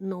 9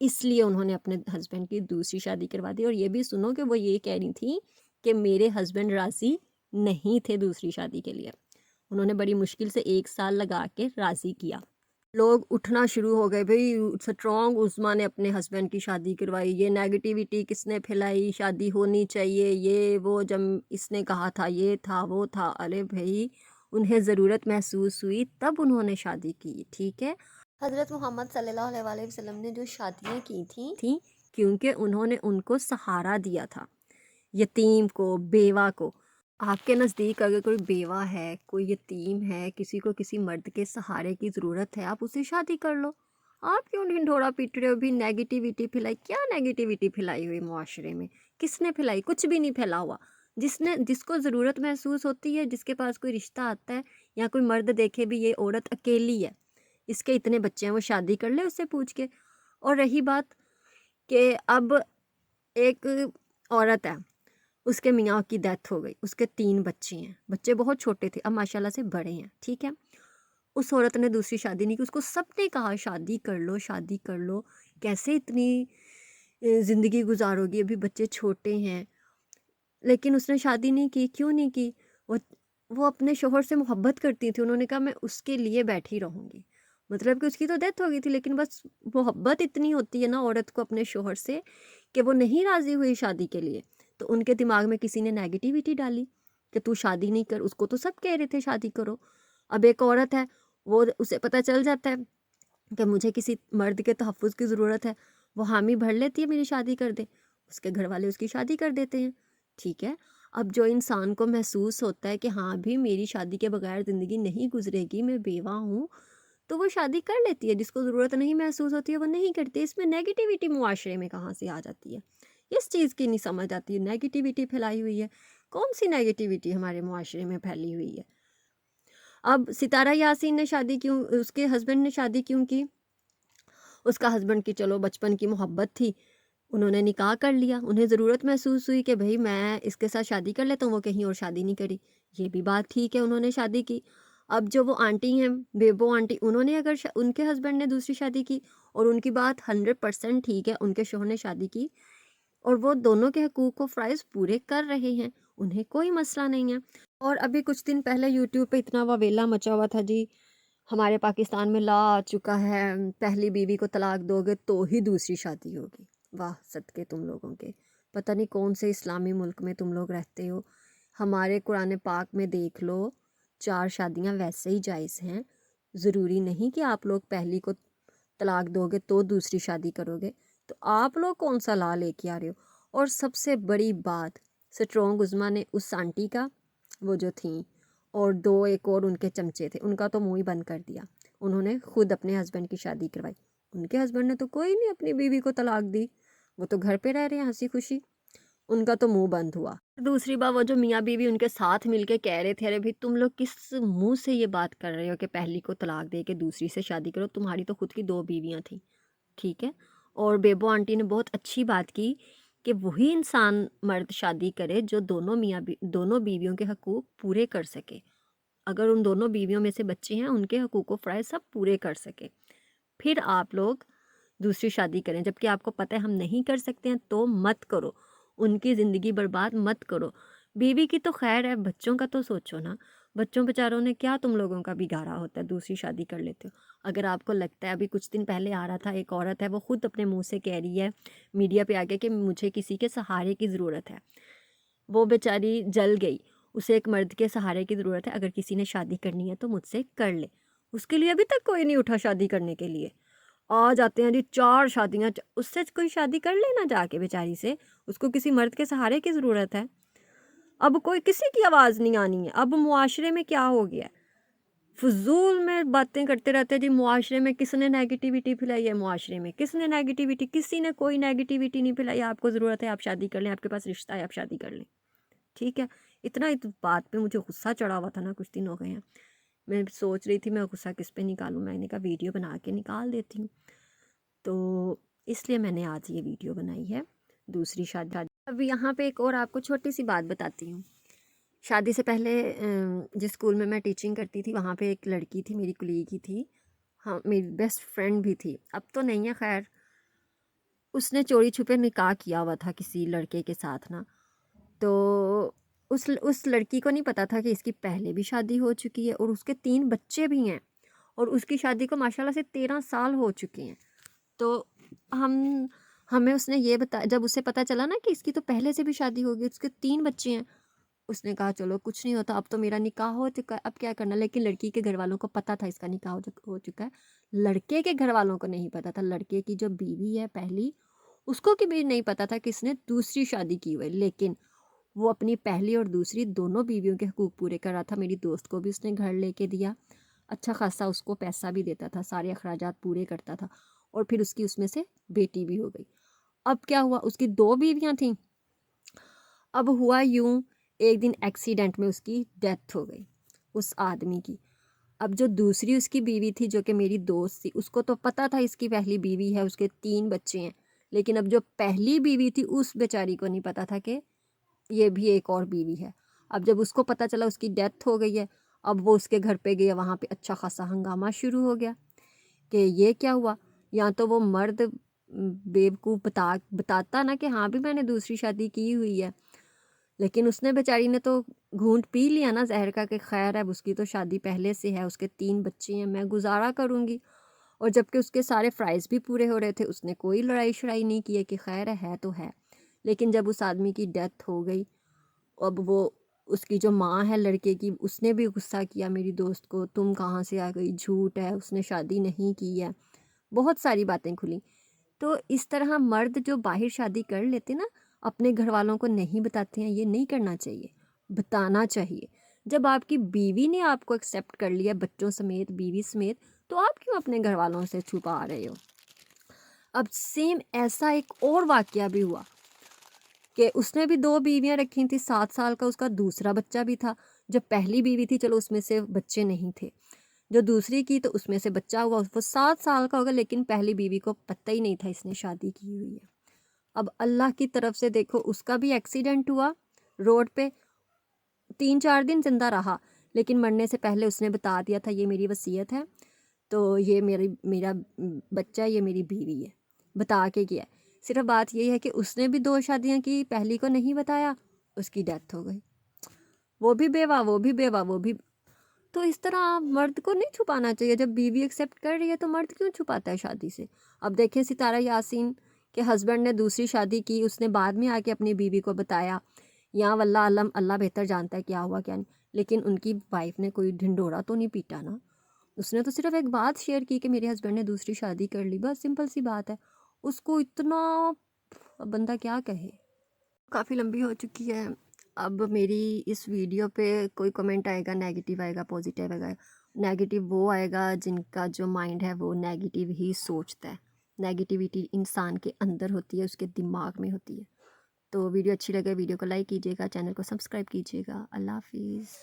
اس لیے انہوں نے اپنے ہسبینڈ کی دوسری شادی کروا دی. اور یہ بھی سنو کہ وہ یہ کہہ رہی تھیں کہ میرے ہسبینڈ راضی نہیں تھے دوسری شادی کے لیے. انہوں نے بڑی مشکل سے 1 سال لگا کے راضی کیا. لوگ اٹھنا شروع ہو گئے، بھئی سٹرونگ عظمیٰ نے اپنے ہسبینڈ کی شادی کروائی، یہ نیگیٹیوٹی کس نے پھیلائی، شادی ہونی چاہیے، یہ وہ، جب اس نے کہا تھا یہ تھا وہ تھا. ارے بھئی انہیں ضرورت محسوس ہوئی تب انہوں نے شادی کی. ٹھیک ہے، حضرت محمد صلی اللہ علیہ وآلہ وسلم نے جو شادیاں کی تھیں کیونکہ انہوں نے ان کو سہارا دیا تھا، یتیم کو، بیوہ کو. آپ کے نزدیک اگر کوئی بیوہ ہے، کوئی یتیم ہے، کسی کو کسی مرد کے سہارے کی ضرورت ہے، آپ اسے شادی کر لو. آپ کیوں ڈھنڈورا پیٹ رہے ہو؟ بھی نیگیٹیوٹی پھیلائی. کیا نیگیٹیوٹی پھیلائی ہوئی معاشرے میں؟ کس نے پھیلائی؟ کچھ بھی نہیں پھیلا ہوا. جس کو ضرورت محسوس ہوتی ہے، جس کے پاس کوئی رشتہ آتا ہے یا کوئی مرد دیکھے بھی یہ عورت اکیلی ہے، اس کے اتنے بچے ہیں، وہ شادی کر لے اس سے پوچھ کے. اور رہی بات کہ اب ایک عورت ہے، اس کے میاں کی ڈیتھ ہو گئی، اس کے 3 بچے ہیں، بچے بہت چھوٹے تھے، اب ماشاءاللہ سے بڑے ہیں. ٹھیک ہے، اس عورت نے دوسری شادی نہیں کی. اس کو سب نے کہا شادی کر لو، شادی کر لو، کیسے اتنی زندگی گزارو گی، ابھی بچے چھوٹے ہیں. لیکن اس نے شادی نہیں کی. کیوں نہیں کی؟ وہ اپنے شوہر سے محبت کرتی تھی. انہوں نے کہا میں اس کے لیے بیٹھی رہوں گی. مطلب کہ اس کی تو ڈیتھ ہو گئی تھی، لیکن بس محبت اتنی ہوتی ہے نا عورت کو اپنے شوہر سے کہ وہ نہیں راضی ہوئی شادی کے لیے. تو ان کے دماغ میں کسی نے نیگیٹیوٹی ڈالی کہ تو شادی نہیں کر. اس کو تو سب کہہ رہے تھے شادی کرو. اب ایک عورت ہے، وہ اسے پتہ چل جاتا ہے کہ مجھے کسی مرد کے تحفظ کی ضرورت ہے، وہ حامی بھر لیتی ہے میری شادی کر دے. اس کے گھر والے اس کی شادی کر دیتے ہیں. ٹھیک ہے، اب جو انسان کو محسوس ہوتا ہے کہ ہاں بھی میری شادی کے بغیر زندگی نہیں گزرے گی، میں بیوہ ہوں، تو وہ شادی کر لیتی ہے. جس کو ضرورت نہیں محسوس ہوتی ہے وہ نہیں کرتی. اس میں نیگیٹیوٹی معاشرے میں کہاں سے آ جاتی ہے؟ اس چیز کی نہیں سمجھ آتی ہے. نیگیٹیوٹی پھیلائی ہوئی ہے. کون سی نیگیٹیوٹی ہمارے معاشرے میں پھیلی ہوئی ہے؟ اب ستارہ یاسین نے شادی کیوں، اس کے ہسبینڈ نے شادی کیوں کی؟ اس کا ہسبینڈ کی چلو بچپن کی محبت تھی، انہوں نے نکاح کر لیا. انہیں ضرورت محسوس ہوئی کہ بھئی میں اس کے ساتھ شادی کر لیتا ہوں، وہ کہیں اور شادی نہیں کری. یہ بھی بات ٹھیک ہے، انہوں نے شادی کی. اب جو وہ آنٹی ہیں، بیبو آنٹی، انہوں نے اگر ان کے ہسبینڈ نے دوسری شادی کی، اور ان کی بات 100% ٹھیک ہے، ان کے شوہر نے شادی کی اور وہ دونوں کے حقوق و فرائض پورے کر رہے ہیں، انہیں کوئی مسئلہ نہیں ہے. اور ابھی کچھ دن پہلے یوٹیوب پہ اتنا واویلا مچا ہوا تھا جی، ہمارے پاکستان میں لا آ چکا ہے، پہلی بیوی کو طلاق دو گے تو ہی دوسری شادی ہوگی. واہ صدقے تم لوگوں کے، پتہ نہیں کون سے اسلامی ملک میں تم لوگ رہتے ہو. ہمارے قرآن پاک میں دیکھ لو، 4 شادیاں ویسے ہی جائز ہیں. ضروری نہیں کہ آپ لوگ پہلی کو طلاق دو گے تو دوسری شادی کرو گے. تو آپ لوگ کون سا لا لے کے آ رہے ہو؟ اور سب سے بڑی بات، سٹرونگ عظمیٰ نے اس آنٹی کا، وہ جو تھیں، اور 2 ایک اور ان کے چمچے تھے، ان کا تو منہ ہی بند کر دیا. انہوں نے خود اپنے ہسبینڈ کی شادی کروائی. ان کے ہسبینڈ نے تو کوئی نہیں اپنی بیوی کو طلاق دی، وہ تو گھر پہ رہ رہے ہیں ہنسی خوشی، ان کا تو منہ بند ہوا. دوسری بات، وہ جو میاں بیوی ان کے ساتھ مل کے کہہ رہے تھے ارے بھائی تم لوگ کس منہ سے یہ بات کر رہے ہو کہ پہلی کو طلاق دے کے دوسری سے شادی کرو، تمہاری تو خود کی 2 بیویاں تھیں. ٹھیک ہے، اور بیبو آنٹی نے بہت اچھی بات کی کہ وہی انسان مرد شادی کرے جو دونوں بیویوں کے حقوق پورے کر سکے. اگر ان دونوں بیویوں میں سے بچے ہیں، ان کے حقوق و فرائض سب پورے کر سکے، پھر آپ لوگ دوسری شادی کریں. جبکہ آپ کو پتہ ہے ہم نہیں کر سکتے ہیں تو مت کرو، ان کی زندگی برباد مت کرو. بیوی کی تو خیر ہے، بچوں کا تو سوچو نا. بچوں بیچاروں نے کیا تم لوگوں کا بگاڑا ہوتا ہے، دوسری شادی کر لیتے ہو. اگر آپ کو لگتا ہے، ابھی کچھ دن پہلے آ رہا تھا، ایک عورت ہے وہ خود اپنے منہ سے کہہ رہی ہے میڈیا پہ آگے کہ مجھے کسی کے سہارے کی ضرورت ہے. وہ بیچاری جل گئی، اسے ایک مرد کے سہارے کی ضرورت ہے. اگر کسی نے شادی کرنی ہے تو مجھ سے کر لے. اس کے لیے ابھی تک کوئی نہیں اٹھا شادی کرنے کے لیے. آ جاتے ہیں جی 4 شادیاں، اس سے کوئی شادی کر لینا جا کے بیچاری سے. اس کو کسی مرد کے سہارے کی ضرورت ہے. اب کوئی کسی کی آواز نہیں آنی ہے. اب معاشرے میں کیا ہو گیا ہے، فضول میں باتیں کرتے رہتے ہیں جی. معاشرے میں کس نے نیگیٹیوٹی پھیلائی ہے؟ معاشرے میں کس نے نیگیٹیوٹی؟ کسی نے کوئی نیگیٹیوٹی نہیں پھیلائی. آپ کو ضرورت ہے آپ شادی کر لیں، آپ کے پاس رشتہ ہے آپ شادی کر لیں. ٹھیک ہے، اتنا اس بات پہ مجھے غصہ چڑھا ہوا تھا نا، کچھ دن ہو گئے ہیں. میں سوچ رہی تھی میں غصہ کس پہ نکالوں، میں نے کہا ویڈیو بنا کے نکال دیتی ہوں. تو اس لیے میں نے آج یہ ویڈیو بنائی ہے، دوسری شادی. اب یہاں پہ ایک اور آپ کو چھوٹی سی بات بتاتی ہوں. شادی سے پہلے جس اسکول میں میں ٹیچنگ کرتی تھی، وہاں پہ ایک لڑکی تھی، میری کلیگ ہی تھی، ہاں میری بیسٹ فرینڈ بھی تھی. اب تو نہیں ہے خیر، اس نے چوری چھپے نکاح کیا ہوا تھا کسی لڑکے کے ساتھ نا، تو اس لڑکی کو نہیں پتا تھا کہ اس کی پہلے بھی شادی ہو چکی ہے اور اس کے 3 بچے بھی ہیں، اور اس کی شادی کو ماشاءاللہ سے 13 سال ہو چکے ہیں۔ تو ہمیں اس نے یہ جب اسے پتہ چلا نا کہ اس کی تو پہلے سے بھی شادی ہو گئی، اس کے 3 بچے ہیں، اس نے کہا چلو کچھ نہیں ہوتا، اب تو میرا نکاح ہو چکا ہے، اب کیا کرنا۔ لیکن لڑکی کے گھر والوں کو پتہ تھا اس کا نکاح ہو چکا ہے، لڑکے کے گھر والوں کو نہیں پتہ تھا۔ لڑکے کی جو بیوی ہے پہلی، اس کو بھی نہیں پتہ تھا کہ اس نے دوسری شادی کی ہوئی، لیکن وہ اپنی پہلی اور دوسری دونوں بیویوں کے حقوق پورے کر رہا تھا۔ میری دوست کو بھی اس نے گھر لے کے دیا، اچھا خاصا اس کو پیسہ بھی دیتا تھا، سارے اخراجات پورے کرتا تھا، اور پھر اس میں سے بیٹی بھی ہو گئی۔ اب کیا ہوا، اس کی 2 بیویاں تھیں، اب ہوا یوں ایک دن ایکسیڈنٹ میں اس کی ڈیتھ ہو گئی اس آدمی کی۔ اب جو دوسری اس کی بیوی تھی جو کہ میری دوست تھی، اس کو تو پتہ تھا اس کی پہلی بیوی ہے، اس کے 3 بچے ہیں، لیکن اب جو پہلی بیوی تھی اس بیچاری کو نہیں پتہ تھا کہ یہ بھی ایک اور بیوی ہے۔ اب جب اس کو پتہ چلا اس کی ڈیتھ ہو گئی ہے، اب وہ اس کے گھر پہ گیا، وہاں پہ اچھا خاصا ہنگامہ شروع ہو گیا کہ یہ کیا ہوا۔ یا تو وہ مرد بیوقوف بتاتا نا کہ ہاں بھی میں نے دوسری شادی کی ہوئی ہے، لیکن اس نے بیچاری نے تو گھونٹ پی لیا نا زہر کا کہ خیر ہے، اس کی تو شادی پہلے سے ہے، اس کے 3 بچے ہیں، میں گزارا کروں گی۔ اور جب کہ اس کے سارے فرائض بھی پورے ہو رہے تھے، اس نے کوئی لڑائی شڑائی نہیں کی ہے کہ خیر ہے تو ہے۔ لیکن جب اس آدمی کی ڈیتھ ہو گئی، اب وہ اس کی جو ماں ہے لڑکے کی، اس نے بھی غصہ کیا میری دوست کو، تم کہاں سے آ گئی، جھوٹ ہے، اس نے شادی نہیں کی ہے، بہت ساری باتیں کھلیں۔ تو اس طرح مرد جو باہر شادی کر لیتے نا، اپنے گھر والوں کو نہیں بتاتے ہیں، یہ نہیں کرنا چاہیے، بتانا چاہیے۔ جب آپ کی بیوی نے آپ کو ایکسیپٹ کر لیا بچوں سمیت، بیوی سمیت، تو آپ کیوں اپنے گھر والوں سے چھپا رہے ہو؟ اب سیم ایسا ایک اور واقعہ بھی ہوا کہ اس نے بھی 2 بیویاں رکھی تھیں، 7 سال کا اس کا دوسرا بچہ بھی تھا۔ جو پہلی بیوی تھی چلو اس میں سے بچے نہیں تھے، جو دوسری کی تو اس میں سے بچہ ہوا، وہ 7 سال کا ہوگا، لیکن پہلی بیوی کو پتہ ہی نہیں تھا اس نے شادی کی ہوئی ہے۔ اب اللہ کی طرف سے دیکھو، اس کا بھی ایکسیڈنٹ ہوا روڈ پہ، 3-4 دن زندہ رہا، لیکن مرنے سے پہلے اس نے بتا دیا تھا یہ میری وصیت ہے، تو یہ میرا بچہ ہے، یہ میری بیوی ہے، بتا کے کیا ہے۔ صرف بات یہی ہے کہ اس نے بھی 2 شادیاں کی، پہلی کو نہیں بتایا، اس کی ڈیتھ ہو گئی، وہ بھی بیوہ، وہ بھی بیوہ، وہ بھی۔ تو اس طرح مرد کو نہیں چھپانا چاہیے، جب بیوی ایکسیپٹ کر رہی ہے تو مرد کیوں چھپاتا ہے شادی سے؟ اب دیکھیں ستارہ یاسین کے ہسبینڈ نے دوسری شادی کی، اس نے بعد میں آ کے اپنی بیوی کو بتایا، یا واللہ علم، اللہ بہتر جانتا ہے کیا ہوا کیا نہیں، لیکن ان کی وائف نے کوئی ڈھنڈورا تو نہیں پیٹا نا، اس نے تو صرف ایک بات شیئر کی کہ میرے ہسبینڈ نے دوسری شادی کر لی، بس سمپل سی بات ہے۔ اس کو اتنا بندہ کیا کہے۔ کافی لمبی ہو چکی ہے، اب میری اس ویڈیو پہ کوئی کمنٹ آئے گا نیگیٹیو آئے گا، پوزیٹیو آئے گا۔ نیگیٹیو وہ آئے گا جن کا جو مائنڈ ہے وہ نیگیٹیو ہی سوچتا ہے، نیگیٹیوٹی انسان کے اندر ہوتی ہے، اس کے دماغ میں ہوتی ہے۔ تو ویڈیو اچھی لگے ویڈیو کو لائک کیجیے گا، چینل کو سبسکرائب کیجیے گا۔ اللہ حافظ۔